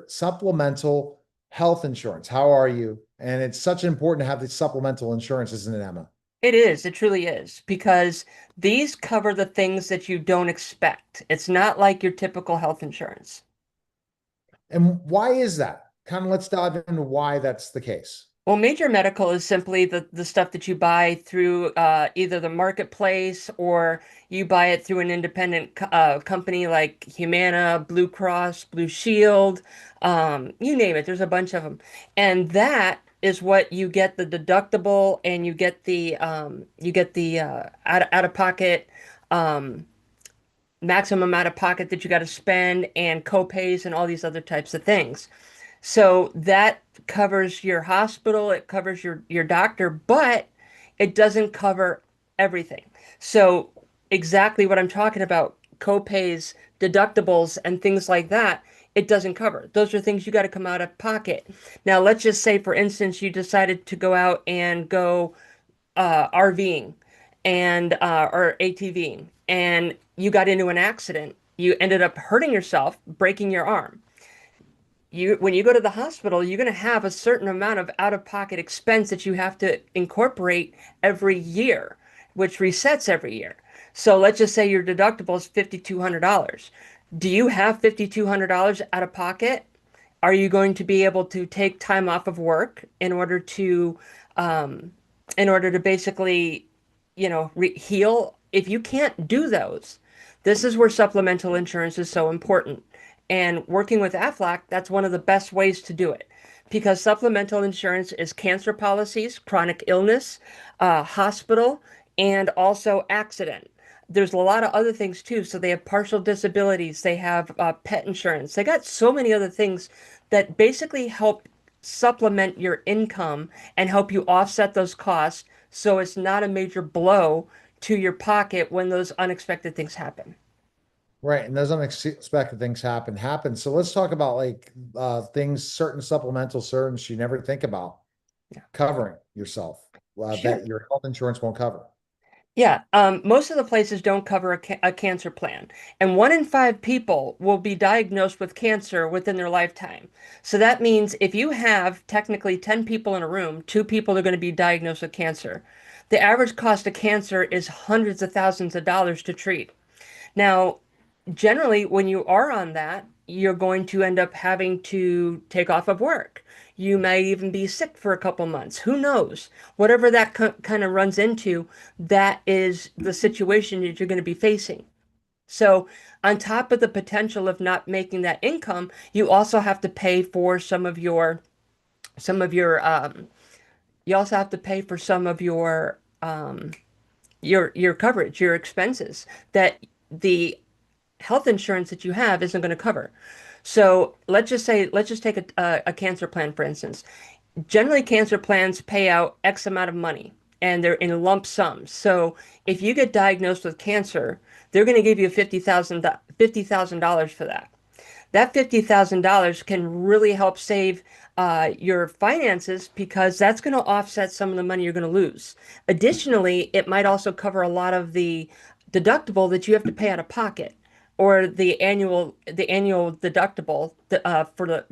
supplemental health insurance. How are you? And it's such important to have the supplemental insurance, isn't it, Emma? It is, it truly is, because these cover the things that you don't expect. It's not like your typical health insurance. And why is that? Kind of let's dive into why that's the case. Well, major medical is simply the stuff that you buy through either the marketplace or you buy it through an independent company like Humana, Blue Cross, Blue Shield, you name it. There's a bunch of them. And that is what you get the deductible and you get the out of pocket um, maximum out of pocket that you got to spend and co-pays and all these other types of things. So that covers your hospital, it covers your doctor, but it doesn't cover everything. So exactly what I'm talking about, co-pays, deductibles, and things like that, it doesn't cover. Those are things you got to come out of pocket. Now, let's just say, for instance, you decided to go out and go RVing and or ATVing, and you got into an accident. You ended up hurting yourself, breaking your arm. When you go to the hospital, you're going to have a certain amount of out-of-pocket expense that you have to incorporate every year, which resets every year. So let's just say your deductible is $5,200. Do you have $5,200 out of pocket? Are you going to be able to take time off of work um, in order to basically, heal? If you can't do those, this is where supplemental insurance is so important. And working with Aflac, that's one of the best ways to do it because supplemental insurance is cancer policies, chronic illness, hospital, and also accident. There's a lot of other things too. So they have partial disabilities, they have pet insurance, they got so many other things that basically help supplement your income and help you offset those costs so it's not a major blow to your pocket when those unexpected things happen. Right. And those unexpected things happen. So let's talk about like things, certain supplemental services you never think about Yeah. covering yourself Sure. that your health insurance won't cover. Yeah, most of the places don't cover a cancer plan, and 1 in 5 people will be diagnosed with cancer within their lifetime. So that means if you have technically 10 people in a room, 2 people are going to be diagnosed with cancer. The average cost of cancer is hundreds of thousands of dollars to treat. Now, generally, when you are on that, you're going to end up having to take off of work. You may even be sick for a couple months. Who knows? Whatever that kind of runs into, that is the situation that you're going to be facing. So, on top of the potential of not making that income, you also have to pay for some of your you also have to pay for some of your coverage, your expenses that the health insurance that you have isn't going to cover. So let's just take a cancer plan, for instance. Generally, cancer plans pay out X amount of money and they're in lump sums. So if you get diagnosed with cancer, they're going to give you $50,000 for that. That $50,000 can really help save your finances because that's going to offset some of the money you're going to lose. Additionally, it might also cover a lot of the deductible that you have to pay out of pocket or the annual deductible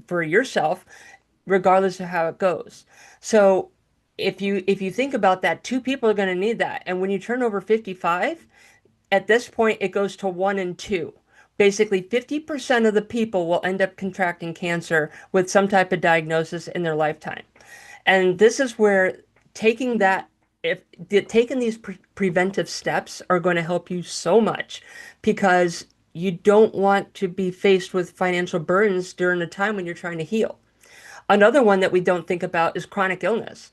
for yourself, regardless of how it goes. So if you think about that, 2 people are going to need that. And when you turn over 55, at this point, it goes to 1 in 2. Basically, 50% of the people will end up contracting cancer with some type of diagnosis in their lifetime. And this is where taking that, if taking these preventive steps are going to help you so much because you don't want to be faced with financial burdens during a time when you're trying to heal. Another one that we don't think about is chronic illness.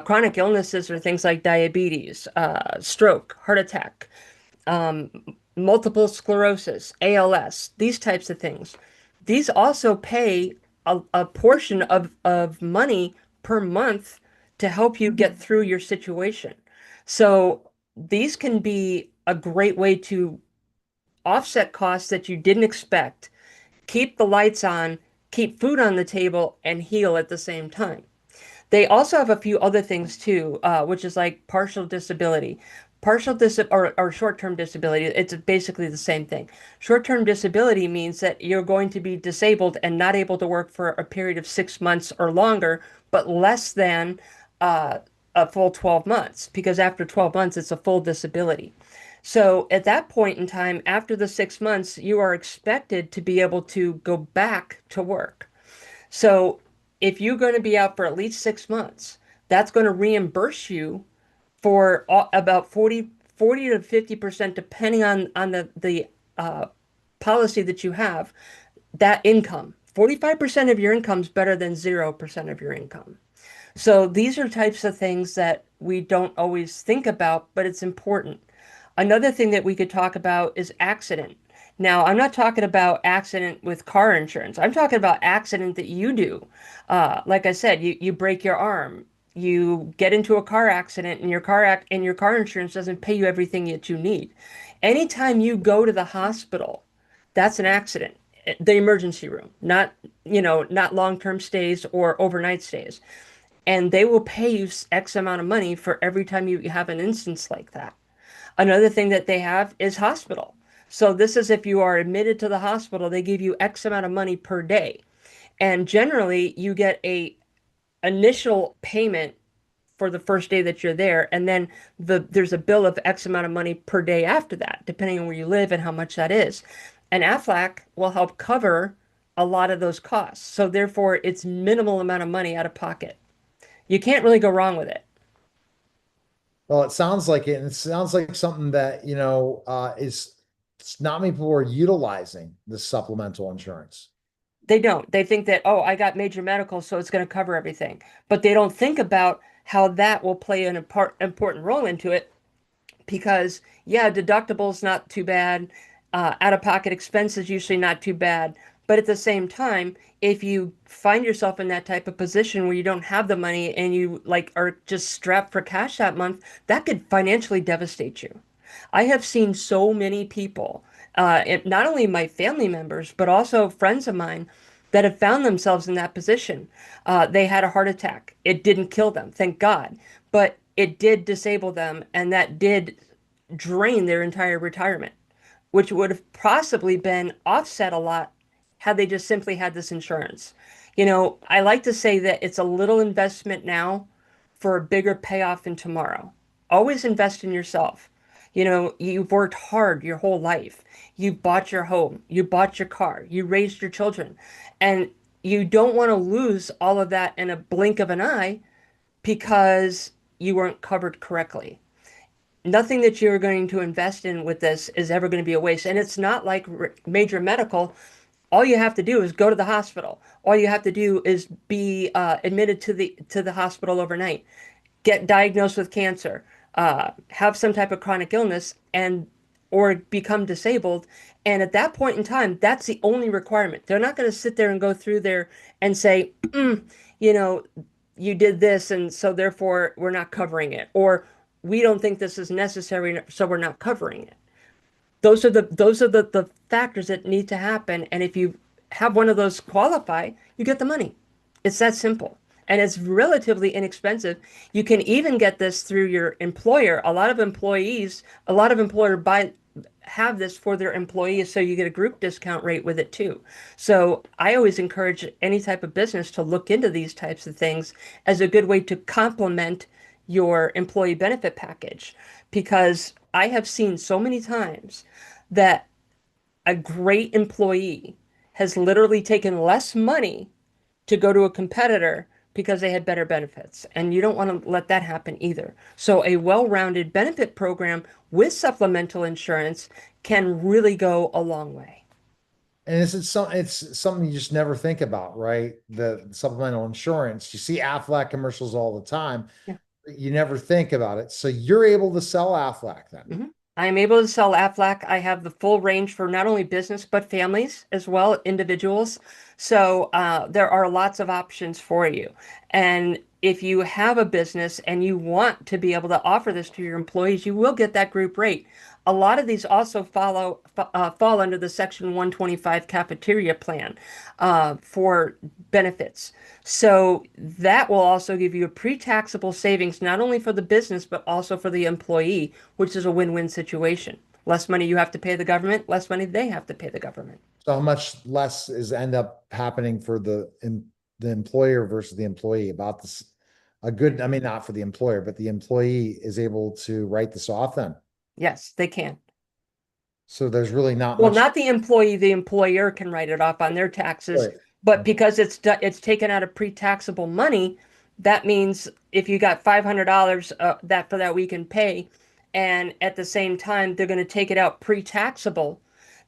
Chronic illnesses are things like diabetes, stroke, heart attack, um, multiple sclerosis, ALS, these types of things. These also pay a portion of money per month to help you get through your situation. So these can be a great way to offset costs that you didn't expect, keep the lights on, keep food on the table, and heal at the same time. They also have a few other things too, which is like partial disability. Partial dis or short-term disability, it's basically the same thing. Short-term disability means that you're going to be disabled and not able to work for a period of 6 months or longer, but less than uh, a full 12 months, because after 12 months, it's a full disability. So at that point in time, after the 6 months, you are expected to be able to go back to work. So if you're going to be out for at least 6 months, that's going to reimburse you for about 40 to 50%, depending on the policy that you have, that income. 45% of your income is better than 0% of your income. So these are types of things that we don't always think about, but it's important. Another thing that we could talk about is accident. Now, I'm not talking about accident with car insurance. I'm talking about accident that you do. Like I said, you break your arm, you get into a car accident, and your car insurance doesn't pay you everything that you need. Anytime you go to the hospital, that's an accident. The emergency room, not, not long-term stays or overnight stays. And they will pay you X amount of money for every time you have an instance like that. Another thing that they have is hospital. So this is if you are admitted to the hospital, they give you X amount of money per day. And generally you get a initial payment for the first day that you're there, and then there's a bill of X amount of money per day after that, depending on where you live and how much that is. And Aflac will help cover a lot of those costs. So therefore it's minimal amount of money out of pocket. You can't really go wrong with it. Well, it sounds like it, and it sounds like something that, is it's not many people are utilizing this supplemental insurance. They don't. They think that, oh, I got major medical, so it's going to cover everything. But they don't think about how that will play an important role into it because, yeah, deductible's not too bad. Out-of-pocket expenses usually not too bad. But at the same time, if you find yourself in that type of position where you don't have the money and you like are just strapped for cash that month, that could financially devastate you. I have seen so many people, not only my family members, but also friends of mine that have found themselves in that position. They had a heart attack. It didn't kill them, thank God, but it did disable them, and that did drain their entire retirement, which would have possibly been offset a lot had they just simply had this insurance. I like to say that it's a little investment now for a bigger payoff in tomorrow. Always invest in yourself. You've worked hard your whole life. You bought your home, you bought your car, you raised your children, and you don't want to lose all of that in a blink of an eye because you weren't covered correctly. Nothing that you're going to invest in with this is ever going to be a waste. And it's not like major medical. All you have to do is go to the hospital. All you have to do is be admitted to the hospital overnight, get diagnosed with cancer, have some type of chronic illness, and or become disabled. And at that point in time, that's the only requirement. They're not going to sit there and go through there and say, you know, you did this, and so therefore we're not covering it, or we don't think this is necessary, so we're not covering it. Those are the factors that need to happen. And if you have one of those qualify, you get the money. It's that simple. And it's relatively inexpensive. You can even get this through your employer. A lot of employer have this for their employees, so you get a group discount rate with it too. So I always encourage any type of business to look into these types of things as a good way to complement your employee benefit package, because I have seen so many times that a great employee has literally taken less money to go to a competitor because they had better benefits. And you don't want to let that happen either. So a well-rounded benefit program with supplemental insurance can really go a long way. And it's something you just never think about, right? The supplemental insurance. You see Aflac commercials all the time. Yeah. You never think about it. So you're able to sell Aflac then. Mhm. I'm able to sell Aflac. I have the full range for not only business, but families as well, individuals. So there are lots of options for you. And if you have a business and you want to be able to offer this to your employees, you will get that group rate. A lot of these also fall under the Section 125 cafeteria plan for benefits. So that will also give you a pre-taxable savings, not only for the business, but also for the employee, which is a win-win situation. Less money you have to pay the government, less money they have to pay the government. So how much less is end up happening for the employer versus the employee about this? A good, I mean, not for the employer, but the employee is able to write this off then. Yes, they can. So there's really not Well, much. not the employee, the employer can write it off on their taxes, Right. but because it's taken out of pre-taxable money, that means if you got $500 that for that week in pay, and at the same time they're going to take it out pre-taxable,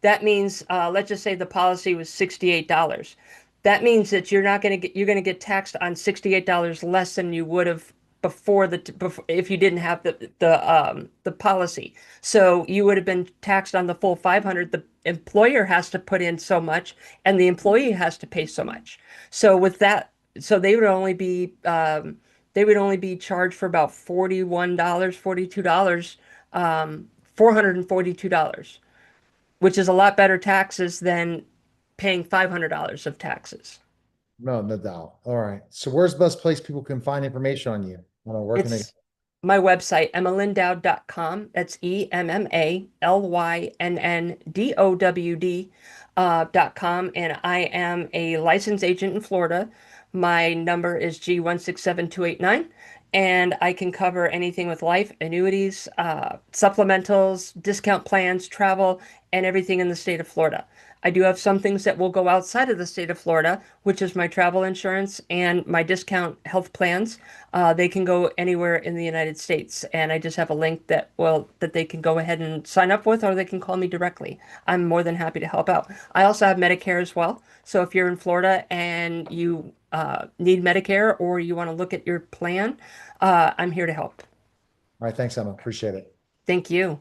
that means let's just say the policy was $68. That means that you're going to get taxed on $68 less than you would have before if you didn't have the policy. So you would have been taxed on the full 500. The employer has to put in so much, and the employee has to pay so much. So with that, so they would only be charged for about $41, $42, $442, which is a lot better taxes than paying $500 of taxes. No, no doubt. All right. So where's the best place people can find information on you? Where can they? It's my website, emmalynndowd.com. That's EMMALYNNDOWD .com. And I am a licensed agent in Florida. My number is G167289. And I can cover anything with life, annuities, supplementals, discount plans, travel, and everything in the state of Florida. I do have some things that will go outside of the state of Florida, which is my travel insurance and my discount health plans. They can go anywhere in the United States, and I just have a link that they can go ahead and sign up with, or they can call me directly. I'm more than happy to help out. I also have Medicare as well. So if you're in Florida and you need Medicare or you want to look at your plan, I'm here to help. All right. Thanks, Emma. Appreciate it. Thank you.